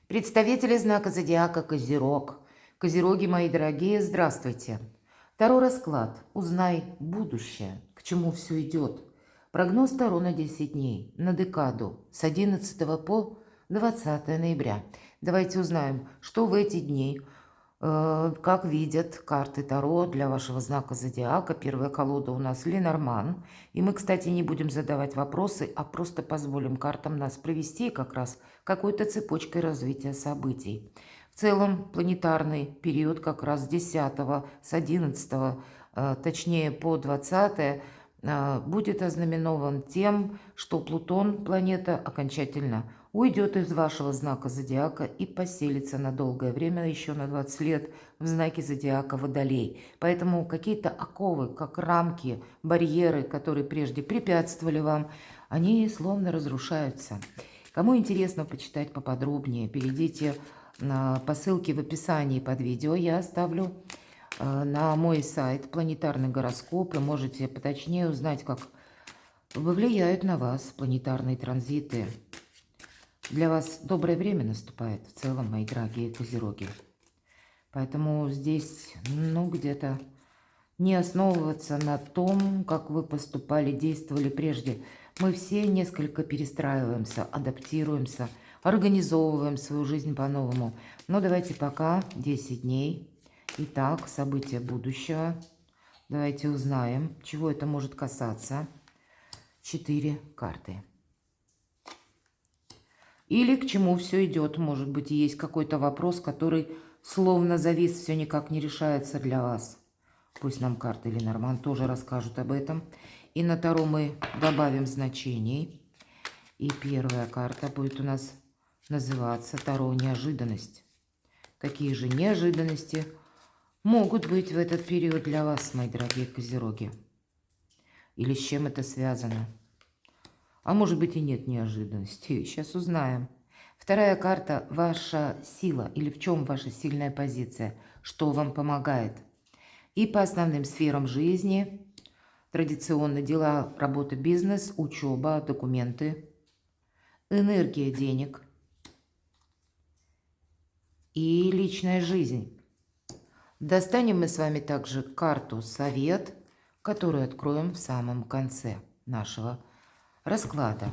Представители знака зодиака Козерог. Козероги, мои дорогие, здравствуйте. Таро расклад. Узнай будущее, к чему все идет. Прогноз Таро на 10 дней, на декаду, с 11 по 20 ноября. Давайте узнаем, что в эти дни, как видят карты Таро для вашего знака зодиака. Первая колода у нас Ленорман. И мы, кстати, не будем задавать вопросы, а просто позволим картам нас провести как раз какой-то цепочкой развития событий. В целом планетарный период как раз с 10 с 11 точнее по 20 будет ознаменован тем, что Плутон, планета, окончательно уйдет из вашего знака зодиака и поселится на долгое время, еще на 20 лет, в знаке зодиака Водолей. Поэтому какие-то оковы, как рамки, барьеры, которые прежде препятствовали вам, они словно разрушаются. Кому интересно почитать поподробнее, перейдите по ссылке в описании под видео. Я оставлю на мой сайт планетарный гороскоп, и можете поточнее узнать, как влияют на вас планетарные транзиты. Для вас доброе время наступает в целом, мои дорогие козероги. Поэтому здесь, где-то не основываться на том, как вы поступали, действовали прежде. Мы все несколько перестраиваемся, адаптируемся, организовываем свою жизнь по-новому. Но давайте пока 10 дней. Итак, события будущего. Давайте узнаем, чего это может касаться. 4 карты. Или к чему все идет. Может быть, есть какой-то вопрос, который словно завис, все никак не решается для вас. Пусть нам карты Ленорман тоже расскажут об этом. И на Таро мы добавим значений. И первая карта будет у нас называться Таро неожиданность. Какие же неожиданности могут быть в этот период для вас, мои дорогие козероги? Или с чем это связано? А может быть и нет неожиданности. Сейчас узнаем. Вторая карта – ваша сила. Или в чем ваша сильная позиция? Что вам помогает? И по основным сферам жизни традиционно дела, работа, бизнес, учеба, документы, энергия денег и личная жизнь. Достанем мы с вами также карту «Совет», которую откроем в самом конце нашего расклада.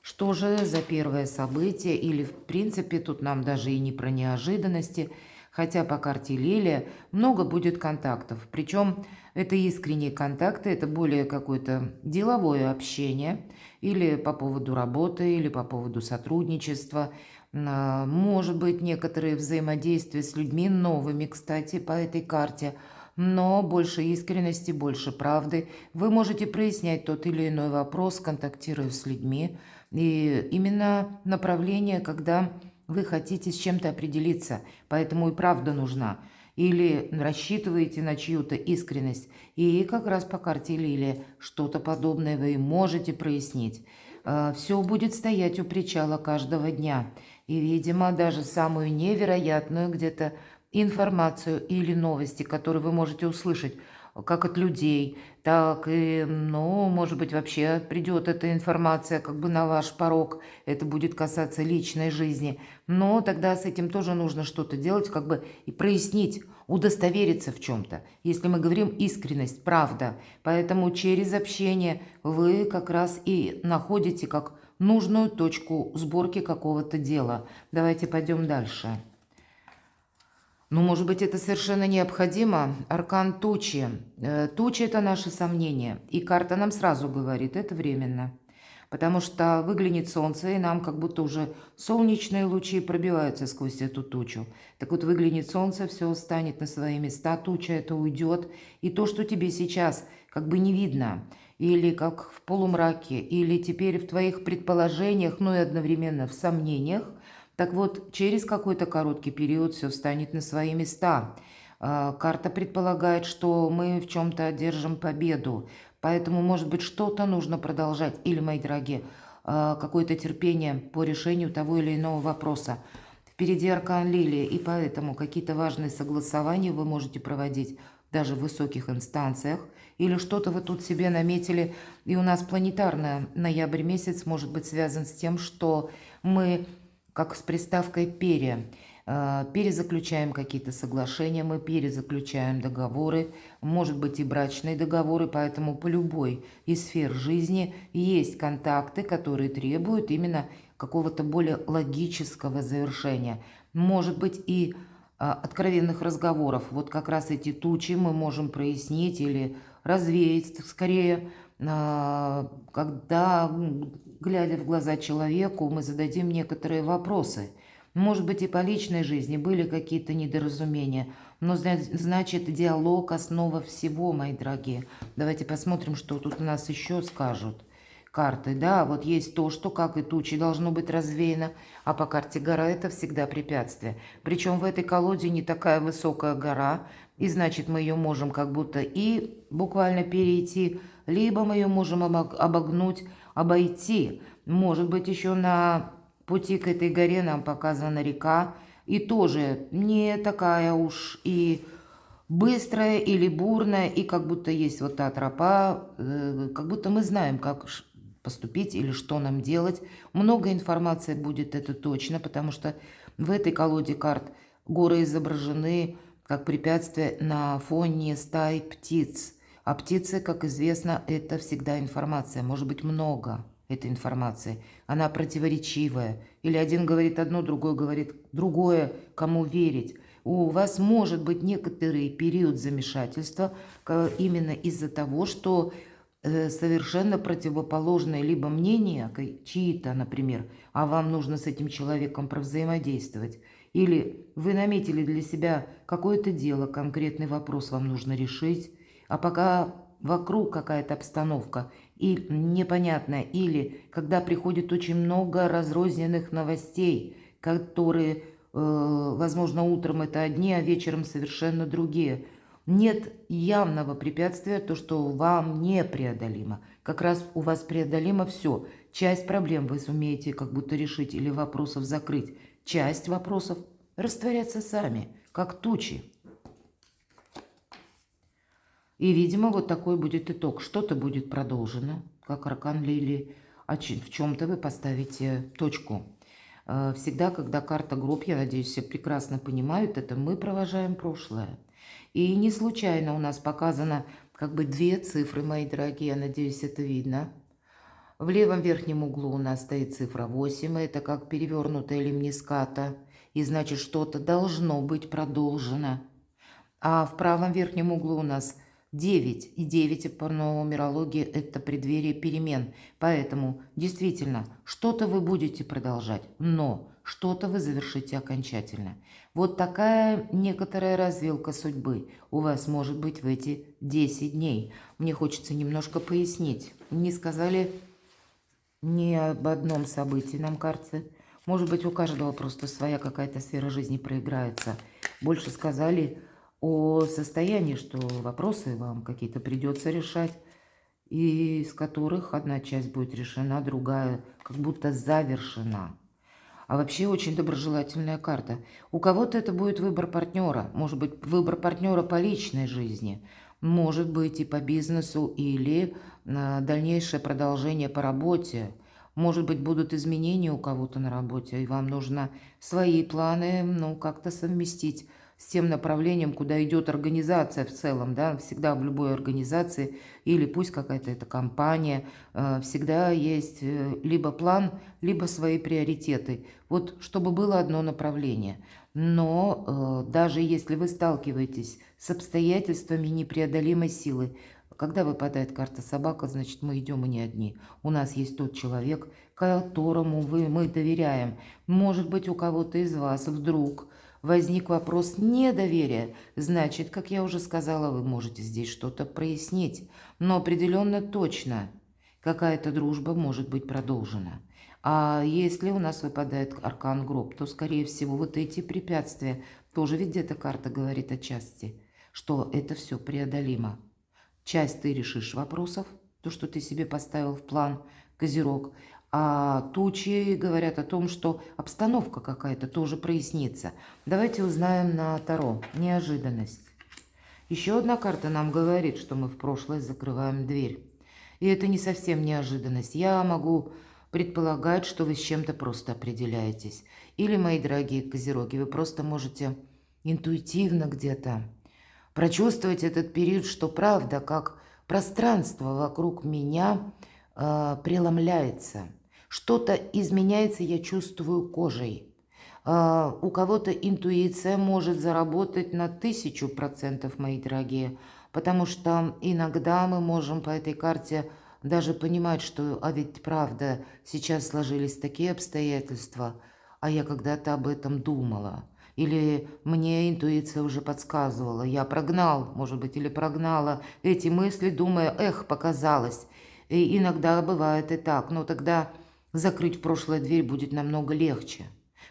Что же за первое событие? Или в принципе тут нам даже и не про неожиданности, хотя по карте Лилия много будет контактов. Причем это искренние контакты, это более какое-то деловое общение, или по поводу работы, или по поводу сотрудничества. Может быть, некоторые взаимодействия с людьми новыми, кстати, по этой карте. Но больше искренности, больше правды. Вы можете прояснять тот или иной вопрос, контактируя с людьми. И именно направление, когда вы хотите с чем-то определиться, поэтому и правда нужна. Или рассчитываете на чью-то искренность. И как раз по карте Лилия что-то подобное вы можете прояснить. Все будет стоять у причала каждого дня. И, видимо, даже самую невероятную где-то информацию или новости, которые вы можете услышать, как от людей, так и, может быть, вообще придет эта информация как бы на ваш порог. Это будет касаться личной жизни. Но тогда с этим тоже нужно что-то делать, как бы и прояснить, удостовериться в чем-то. Если мы говорим искренность, правда. Поэтому через общение вы как раз и находите как нужную точку сборки какого-то дела. Давайте пойдем дальше. Может быть, это совершенно необходимо. Аркан тучи. Тучи – это наши сомнения. И карта нам сразу говорит, это временно. Потому что выглянет солнце, и нам как будто уже солнечные лучи пробиваются сквозь эту тучу. Так вот, выглянет солнце, все станет на свои места, туча это уйдет. И то, что тебе сейчас как бы не видно, или как в полумраке, или теперь в твоих предположениях, но и одновременно в сомнениях, так вот, через какой-то короткий период все встанет на свои места. Карта предполагает, что мы в чем-то одержим победу. Поэтому, может быть, что-то нужно продолжать. Или, мои дорогие, какое-то терпение по решению того или иного вопроса. Впереди аркан Лилии, и поэтому какие-то важные согласования вы можете проводить даже в высоких инстанциях. Или что-то вы тут себе наметили. И у нас планетарный ноябрь месяц может быть связан с тем, что мы как с приставкой «пере». Перезаключаем какие-то соглашения, мы перезаключаем договоры, может быть и брачные договоры, поэтому по любой из сфер жизни есть контакты, которые требуют именно какого-то более логического завершения. Может быть и откровенных разговоров. Вот как раз эти тучи мы можем прояснить или развеять скорее, когда, глядя в глаза человеку, мы зададим некоторые вопросы. Может быть, и по личной жизни были какие-то недоразумения, но значит, диалог – основа всего, мои дорогие. Давайте посмотрим, что тут у нас еще скажут карты. Да, вот есть то, что, как и тучи, должно быть развеяно, а по карте гора – это всегда препятствие. Причем в этой колоде не такая высокая гора, и значит, мы ее можем как будто и буквально перейти, либо мы ее можем обогнуть, обойти. Может быть, еще на пути к этой горе нам показана река, и тоже не такая уж и быстрая или бурная, и как будто есть вот та тропа, как будто мы знаем, как поступить или что нам делать. Много информации будет, это точно, потому что в этой колоде карт горы изображены как препятствие на фоне стаи птиц. А птицы, как известно, это всегда информация, может быть много этой информации. Она противоречивая. Или один говорит одно, другой говорит другое, кому верить. У вас может быть некоторый период замешательства именно из-за того, что совершенно противоположные либо мнения, чьи-то, например, а вам нужно с этим человеком провзаимодействовать, или вы наметили для себя какое-то дело, конкретный вопрос вам нужно решить, а пока вокруг какая-то обстановка и непонятная, или когда приходит очень много разрозненных новостей, которые, возможно, утром это одни, а вечером совершенно другие. Нет явного препятствия, то, что вам непреодолимо. Как раз у вас преодолимо все. Часть проблем вы сумеете как будто решить или вопросов закрыть. Часть вопросов растворятся сами, как тучи. И, видимо, вот такой будет итог. Что-то будет продолжено, как аркан Лилии, а в чем-то вы поставите точку. Всегда, когда карта гроб, я надеюсь, все прекрасно понимают, это мы провожаем прошлое. И не случайно у нас показано как бы две цифры, мои дорогие, я надеюсь, это видно. В левом верхнем углу у нас стоит цифра 8, это как перевернутая лимниската, и значит, что-то должно быть продолжено. А в правом верхнем углу у нас 9, и 9 по нумерологии – это преддверие перемен. Поэтому, действительно, что-то вы будете продолжать, но что-то вы завершите окончательно. Вот такая некоторая развилка судьбы у вас может быть в эти 10 дней. Мне хочется немножко пояснить. Не сказали ни об одном событии нам карты. Может быть, у каждого просто своя какая-то сфера жизни проиграется. Больше сказали о состоянии, что вопросы вам какие-то придется решать, и из которых одна часть будет решена, другая как будто завершена. А вообще очень доброжелательная карта. У кого-то это будет выбор партнера, может быть выбор партнера по личной жизни, может быть и по бизнесу, или дальнейшее продолжение по работе. Может быть, будут изменения у кого-то на работе, и вам нужно свои планы, как-то совместить с тем направлением, куда идет организация в целом, да, всегда в любой организации, или пусть какая-то это компания, всегда есть либо план, либо свои приоритеты. Вот чтобы было одно направление. Но даже если вы сталкиваетесь с обстоятельствами непреодолимой силы, когда выпадает карта собака, значит, мы идем и не одни. У нас есть тот человек, которому мы доверяем. Может быть, у кого-то из вас вдруг возник вопрос недоверия, значит, как я уже сказала, вы можете здесь что-то прояснить. Но определенно точно какая-то дружба может быть продолжена. А если у нас выпадает аркан гроб, то, скорее всего, вот эти препятствия, тоже ведь где-то карта говорит о части, что это все преодолимо. Часть ты решишь вопросов, то, что ты себе поставил в план, Козерог, а тучи говорят о том, что обстановка какая-то тоже прояснится. Давайте узнаем на Таро. Неожиданность. Еще одна карта нам говорит, что мы в прошлое закрываем дверь. И это не совсем неожиданность. Я могу предполагает, что вы с чем-то просто определяетесь. Или, мои дорогие козероги, вы просто можете интуитивно где-то прочувствовать этот период, что правда, как пространство вокруг меня преломляется. Что-то изменяется, я чувствую кожей. У кого-то интуиция может заработать на 1000%, мои дорогие, потому что иногда мы можем по этой карте даже понимать, что, а ведь правда, сейчас сложились такие обстоятельства, а я когда-то об этом думала. Или мне интуиция уже подсказывала, я прогнал, может быть, или прогнала эти мысли, думая, эх, показалось. И иногда бывает и так, но тогда закрыть в прошлое дверь будет намного легче.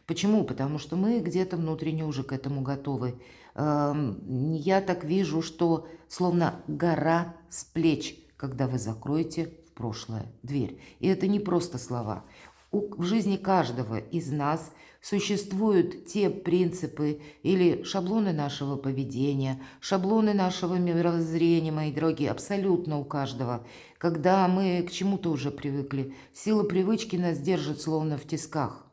Почему? Потому что мы где-то внутренне уже к этому готовы. Я так вижу, что словно гора с плеч, когда вы закроете в прошлое дверь. И это не просто слова. В жизни каждого из нас существуют те принципы или шаблоны нашего поведения, шаблоны нашего мировоззрения, мои дорогие, абсолютно у каждого. Когда мы к чему-то уже привыкли, сила привычки нас держит словно в тисках.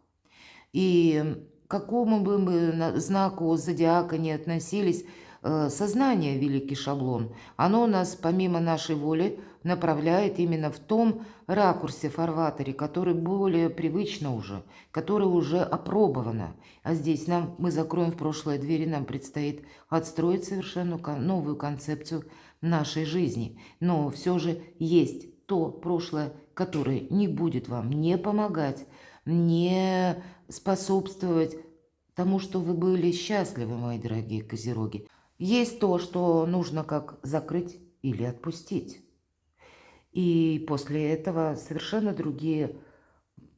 И к какому бы мы знаку зодиака не относились, сознание – великий шаблон. Оно нас, помимо нашей воли, направляет именно в том ракурсе, фарватере, который более привычно уже, который уже опробовано. А здесь мы закроем в прошлое двери, нам предстоит отстроить совершенно новую концепцию нашей жизни. Но все же есть то прошлое, которое не будет вам не помогать, не способствовать тому, что вы были счастливы, мои дорогие козероги. Есть то, что нужно как закрыть или отпустить. И после этого совершенно другие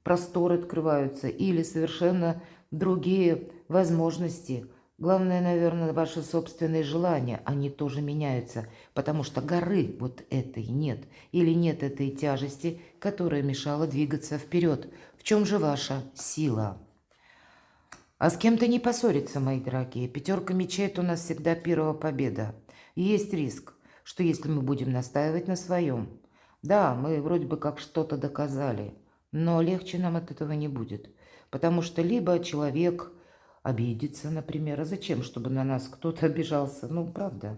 просторы открываются или совершенно другие возможности. Главное, наверное, ваши собственные желания, они тоже меняются, потому что горы вот этой нет, или нет этой тяжести, которая мешала двигаться вперед. В чем же ваша сила? А с кем-то не поссориться, мои дорогие. 5 мечей – это у нас всегда первая победа. И есть риск, что если мы будем настаивать на своем, да, мы вроде бы как что-то доказали, но легче нам от этого не будет. Потому что либо человек обидится, например, а зачем, чтобы на нас кто-то обижался, ну, правда.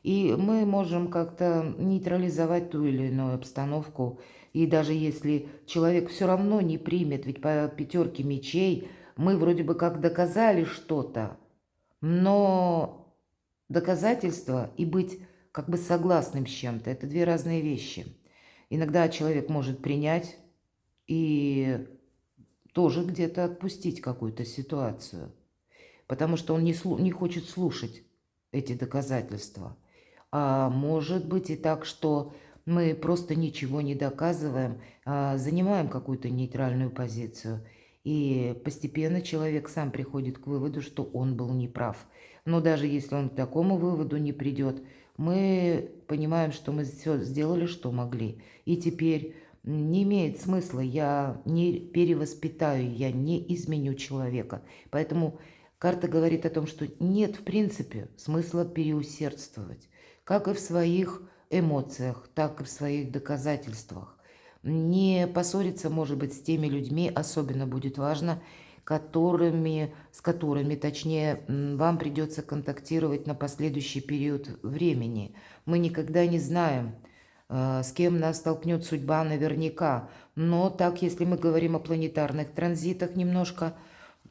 И мы можем как-то нейтрализовать ту или иную обстановку. И даже если человек все равно не примет, ведь по 5 мечей мы вроде бы как доказали что-то, но доказательство и быть как бы согласным с чем-то – это две разные вещи. Иногда человек может принять и тоже где-то отпустить какую-то ситуацию, потому что он не хочет слушать эти доказательства. А может быть и так, что мы просто ничего не доказываем, а занимаем какую-то нейтральную позицию. И постепенно человек сам приходит к выводу, что он был неправ. Но даже если он к такому выводу не придет, мы понимаем, что мы все сделали, что могли. И теперь не имеет смысла, я не перевоспитаю, я не изменю человека. Поэтому карта говорит о том, что нет, в принципе, смысла переусердствовать. Как и в своих эмоциях, так и в своих доказательствах. Не поссориться, может быть, с теми людьми, особенно будет важно, с которыми, точнее, вам придется контактировать на последующий период времени. Мы никогда не знаем, с кем нас столкнет судьба наверняка. Но так, если мы говорим о планетарных транзитах немножко,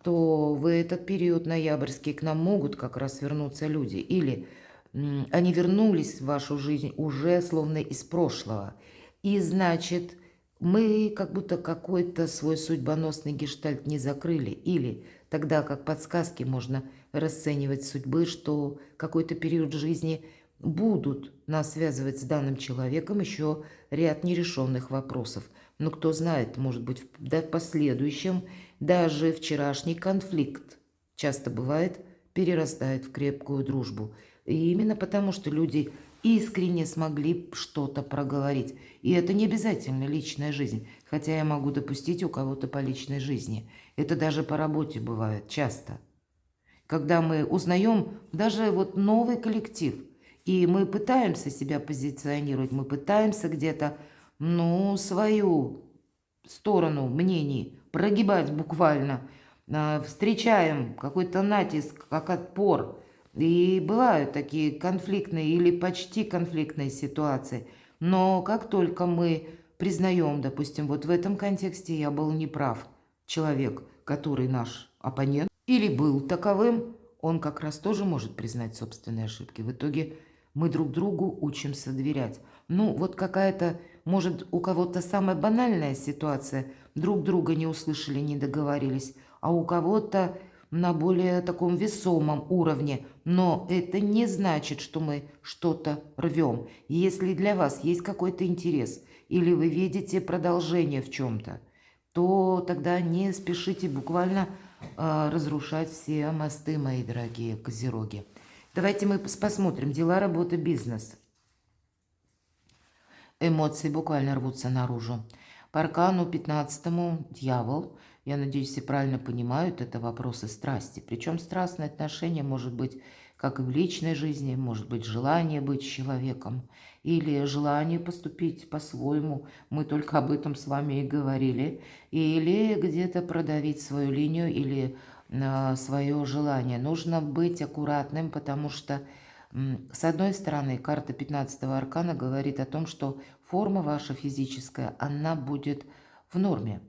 то в этот период ноябрьский к нам могут как раз вернуться люди. Или они вернулись в вашу жизнь уже словно из прошлого. И значит, мы как будто какой-то свой судьбоносный гештальт не закрыли. Или тогда как подсказки можно расценивать судьбы, что какой-то период жизни будут нас связывать с данным человеком еще ряд нерешенных вопросов. Но кто знает, может быть, в последующем даже вчерашний конфликт, часто бывает, перерастает в крепкую дружбу. И именно потому, что люди искренне смогли что-то проговорить. И это не обязательно личная жизнь, хотя я могу допустить у кого-то по личной жизни. Это даже по работе бывает часто. Когда мы узнаем даже вот новый коллектив, и мы пытаемся себя позиционировать, мы пытаемся где-то, свою сторону мнений, прогибать буквально, встречаем какой-то натиск, как отпор. И бывают такие конфликтные или почти конфликтные ситуации. Но как только мы признаем, допустим, вот в этом контексте я был неправ, человек, который наш оппонент, или был таковым, он как раз тоже может признать собственные ошибки. В итоге мы друг другу учимся доверять. Ну, вот какая-то, может, у кого-то самая банальная ситуация, друг друга не услышали, не договорились, а у кого-то на более таком весомом уровне. Но это не значит, что мы что-то рвем. Если для вас есть какой-то интерес, или вы видите продолжение в чем-то, то тогда не спешите буквально разрушать все мосты, мои дорогие козероги. Давайте мы посмотрим. Дела, работа, бизнес. Эмоции буквально рвутся наружу. По аркану 15-му дьявол. Я надеюсь, все правильно понимают, это вопросы страсти. Причем страстное отношение может быть как и в личной жизни, может быть желание быть с человеком или желание поступить по-своему. Мы только об этом с вами и говорили. Или где-то продавить свою линию или свое желание. Нужно быть аккуратным, потому что с одной стороны, карта 15-го аркана говорит о том, что форма ваша физическая, она будет в норме.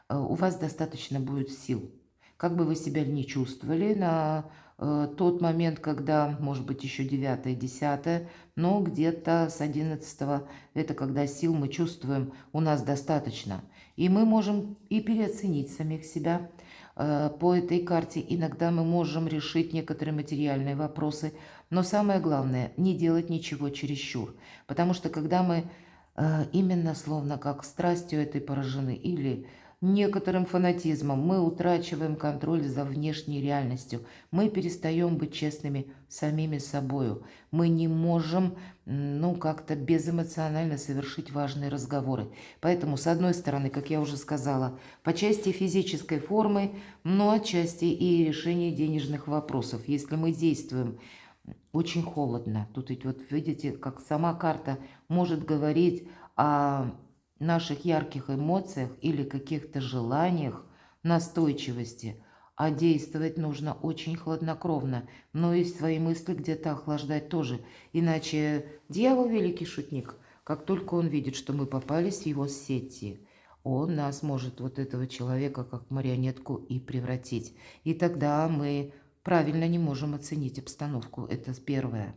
У вас достаточно будет сил. Как бы вы себя ни чувствовали на тот момент, когда, может быть, еще 9-е, 10-е, но где-то с 11-го, это когда сил мы чувствуем, у нас достаточно. И мы можем и переоценить самих себя. По этой карте иногда мы можем решить некоторые материальные вопросы, но самое главное, не делать ничего чересчур. Потому что когда мы именно словно как страстью этой поражены или некоторым фанатизмом, мы утрачиваем контроль за внешней реальностью. Мы перестаем быть честными самими собою. Мы не можем, ну, как-то безэмоционально совершить важные разговоры. Поэтому, с одной стороны, как я уже сказала, по части физической формы, но отчасти и решения денежных вопросов. Если мы действуем очень холодно. Тут ведь вот видите, как сама карта может говорить о наших ярких эмоциях или каких-то желаниях, настойчивости, а действовать нужно очень хладнокровно, но и свои мысли где-то охлаждать тоже. Иначе дьявол великий шутник, как только он видит, что мы попались в его сети, он нас может, вот этого человека, как марионетку и превратить. И тогда мы правильно не можем оценить обстановку. Это первое.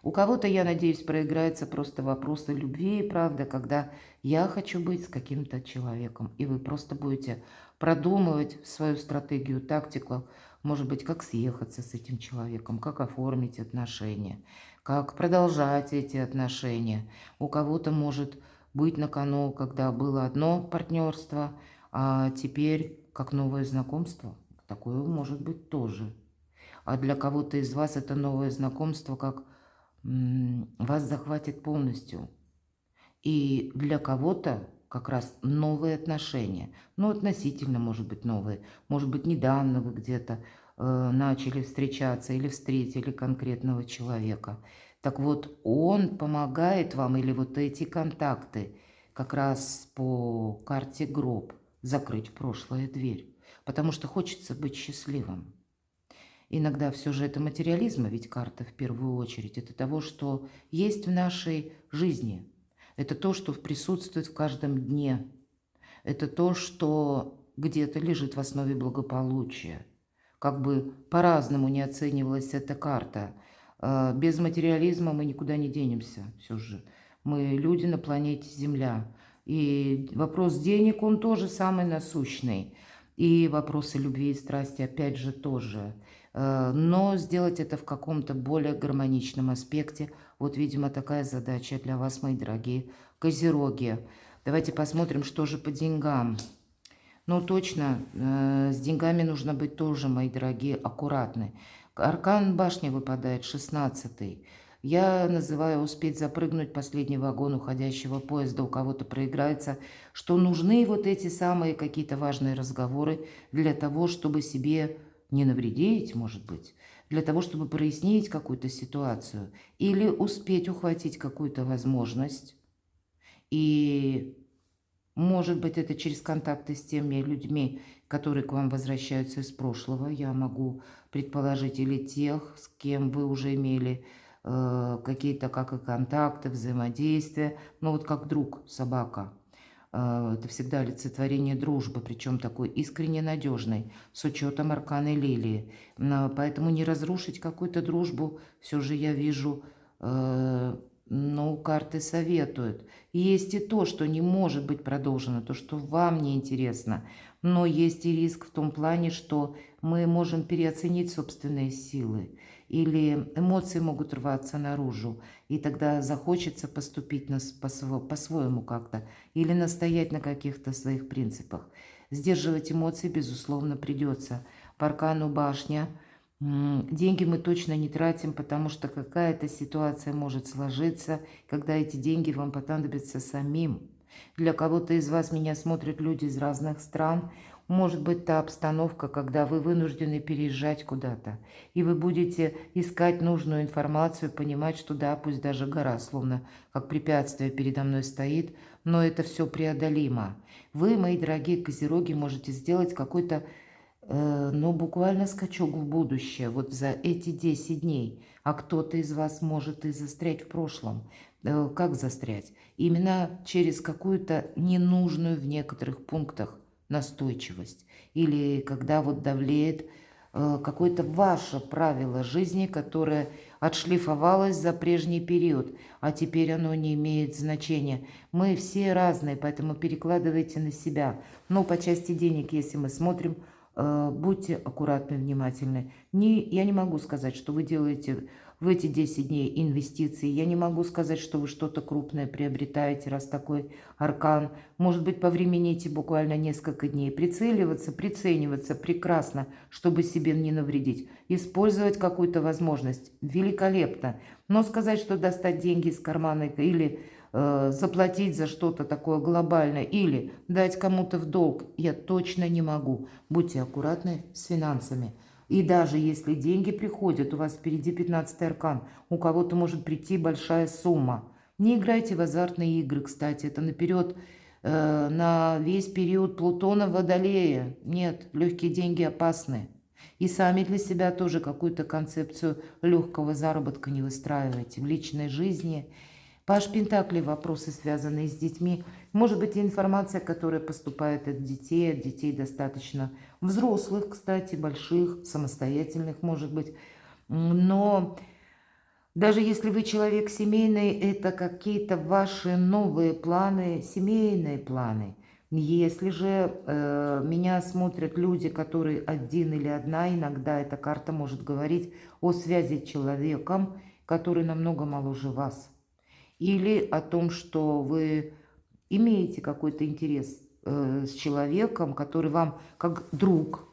У кого-то, я надеюсь, проиграется просто вопросы любви, правда, когда я хочу быть с каким-то человеком, и вы просто будете продумывать свою стратегию, тактику, может быть, как съехаться с этим человеком, как оформить отношения, как продолжать эти отношения. У кого-то может быть на кону, когда было одно партнерство, а теперь как новое знакомство. Такое может быть тоже. А для кого-то из вас это новое знакомство, как вас захватит полностью. И для кого-то как раз новые отношения. Ну, относительно, может быть, новые. Может быть, недавно вы где-то начали встречаться или встретили конкретного человека. Так вот, он помогает вам, или вот эти контакты, как раз по карте гроб, закрыть в прошлое дверь. Потому что хочется быть счастливым. Иногда все же это материализма, ведь карта в первую очередь. Это того, что есть в нашей жизни. Это то, что присутствует в каждом дне. Это то, что где-то лежит в основе благополучия. Как бы по-разному не оценивалась эта карта. Без материализма мы никуда не денемся все же. Мы люди на планете Земля. И вопрос денег, он тоже самый насущный. И вопросы любви и страсти, опять же, тоже. Но сделать это в каком-то более гармоничном аспекте. Вот, видимо, такая задача для вас, мои дорогие козероги. Давайте посмотрим, что же по деньгам. Ну, точно, с деньгами нужно быть тоже, мои дорогие, аккуратны. Аркан башни выпадает, 16-й. Я называю успеть запрыгнуть последний вагон уходящего поезда. У кого-то проиграется, что нужны вот эти самые какие-то важные разговоры для того, чтобы себе не навредить, может быть, для того, чтобы прояснить какую-то ситуацию или успеть ухватить какую-то возможность и Может быть, это через контакты с теми людьми, которые к вам возвращаются из прошлого. Я могу предположить, или тех, с кем вы уже имели какие-то как и контакты, взаимодействия. Ну вот как друг, собака. Это всегда олицетворение дружбы, причем такой искренне надежной, с учетом арканы лилии. Поэтому не разрушить какую-то дружбу все же я вижу, ну, карты советуют. Есть и то, что не может быть продолжено, то, что вам не интересно. Но есть и риск в том плане, что мы можем переоценить собственные силы. Или эмоции могут рваться наружу. И тогда захочется поступить по-своему как-то. Или настоять на каких-то своих принципах. Сдерживать эмоции, безусловно, придется. По аркану башня. Деньги мы точно не тратим, потому что какая-то ситуация может сложиться, когда эти деньги вам понадобятся самим. Для кого-то из вас меня смотрят люди из разных стран. Может быть, та обстановка, когда вы вынуждены переезжать куда-то, и вы будете искать нужную информацию, понимать, что да, пусть даже гора, словно как препятствие передо мной стоит, но это все преодолимо. Вы, мои дорогие козероги, можете сделать какой-то ну, буквально скачок в будущее, вот за эти 10 дней. А кто-то из вас может и застрять в прошлом. Как застрять? Именно через какую-то ненужную в некоторых пунктах настойчивость. Или когда вот давлеет какое-то ваше правило жизни, которое отшлифовалось за прежний период, а теперь оно не имеет значения. Мы все разные, поэтому перекладывайте на себя. Но по части денег, если мы смотрим, будьте аккуратны, внимательны. Я не могу сказать, что вы делаете в эти 10 дней инвестиции. Я не могу сказать, что вы что-то крупное приобретаете, раз такой аркан. Может быть, повремените буквально несколько дней. Прицеливаться, прицениваться прекрасно, чтобы себе не навредить. Использовать какую-то возможность великолепно. Но сказать, что достать деньги из кармана или заплатить за что-то такое глобальное или дать кому-то в долг я точно не могу. Будьте аккуратны с финансами. И даже если деньги приходят, у вас впереди 15-й аркан, у кого-то может прийти большая сумма. Не играйте в азартные игры, кстати, это наперед, на весь период Плутона в Водолее. Нет, легкие деньги опасны. И сами для себя тоже какую-то концепцию легкого заработка не выстраивайте в личной жизни. Паш Пентакли, вопросы, связанные с детьми. Может быть, информация, которая поступает от детей достаточно взрослых, кстати, больших, самостоятельных, может быть. Но даже если вы человек семейный, это какие-то ваши новые планы, семейные планы. Если же меня смотрят люди, которые один или одна, иногда эта карта может говорить о связи с человеком, который намного моложе вас. Или о том, что вы имеете какой-то интерес с человеком, который вам как друг,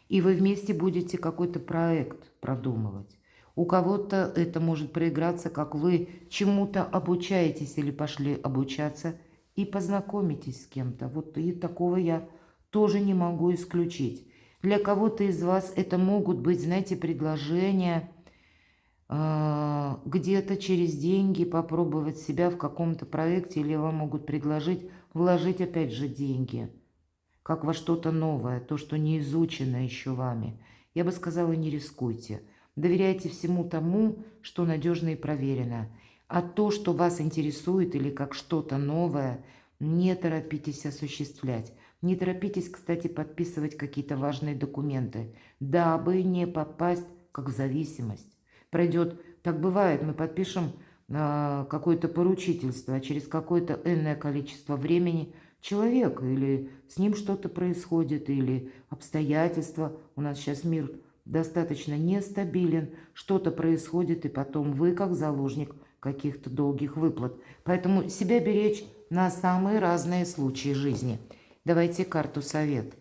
и вы вместе будете какой-то проект продумывать. У кого-то это может проиграться, как вы чему-то обучаетесь или пошли обучаться и познакомитесь с кем-то. Вот и такого я тоже не могу исключить. Для кого-то из вас это могут быть, знаете, предложения где-то через деньги попробовать себя в каком-то проекте, или вам могут предложить вложить опять же деньги, как во что-то новое, то, что не изучено еще вами. Я бы сказала, не рискуйте. Доверяйте всему тому, что надежно и проверено. А то, что вас интересует или как что-то новое, не торопитесь осуществлять. Не торопитесь, кстати, подписывать какие-то важные документы, дабы не попасть как в зависимость. Пройдет, так бывает, мы подпишем какое-то поручительство, а через какое-то энное количество времени человек или с ним что-то происходит, или обстоятельства. У нас сейчас мир достаточно нестабилен, что-то происходит, и потом вы как заложник каких-то долгих выплат. Поэтому себя беречь на самые разные случаи жизни. Давайте карту совет.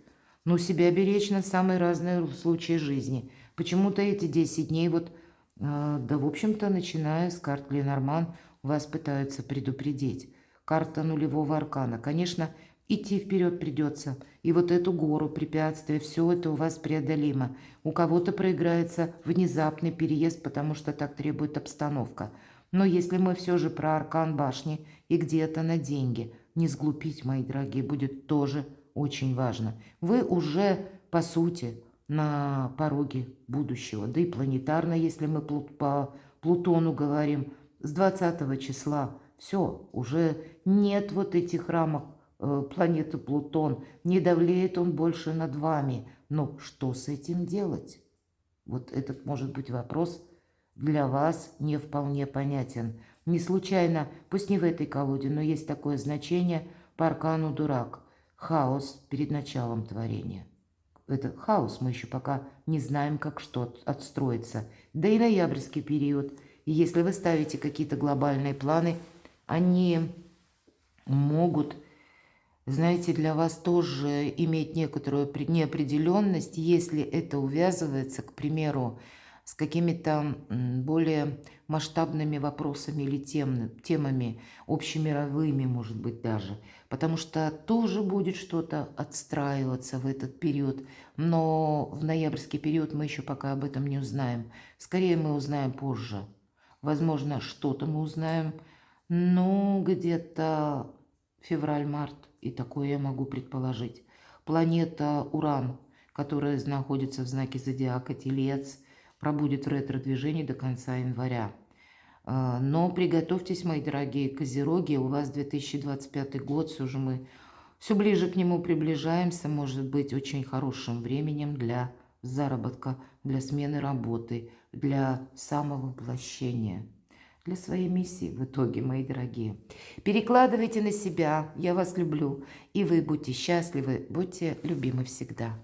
Ну, себя беречь на самые разные случаи жизни. Почему-то эти 10 дней вот да, в общем-то, начиная с карт Ленорман, вас пытаются предупредить. Карта нулевого аркана. Конечно, идти вперед придется. И вот эту гору препятствий, все это у вас преодолимо. У кого-то проиграется внезапный переезд, потому что так требует обстановка. Но если мы все же про аркан башни и где-то на деньги, не сглупить, мои дорогие, будет тоже очень важно. Вы уже, по сути, на пороге будущего, да и планетарно, если мы по Плутону говорим, с 20 числа все, уже нет вот этих рамок планеты Плутон, не давлеет он больше над вами. Но что с этим делать? Вот этот может быть вопрос для вас не вполне понятен. Не случайно, пусть не в этой колоде, но есть такое значение по аркану дурак. Хаос перед началом творения. Это хаос, мы еще пока не знаем, как что отстроится. Да и ноябрьский период. И если вы ставите какие-то глобальные планы, они могут, знаете, для вас тоже иметь некоторую неопределенность, если это увязывается, к примеру, с какими-то более масштабными вопросами или темами, общемировыми, может быть, даже. Потому что тоже будет что-то отстраиваться в этот период. Но в ноябрьский период мы еще пока об этом не узнаем. Скорее мы узнаем позже. Возможно, что-то мы узнаем, ну, где-то февраль-март. И такое я могу предположить. Планета Уран, которая находится в знаке зодиака Телец, пробудет в ретро-движении до конца января. Но приготовьтесь, мои дорогие козероги, у вас 2025 год, все ближе к нему приближаемся, может быть очень хорошим временем для заработка, для смены работы, для самовоплощения, для своей миссии в итоге, мои дорогие. Перекладывайте на себя, я вас люблю, и вы будьте счастливы, будьте любимы всегда.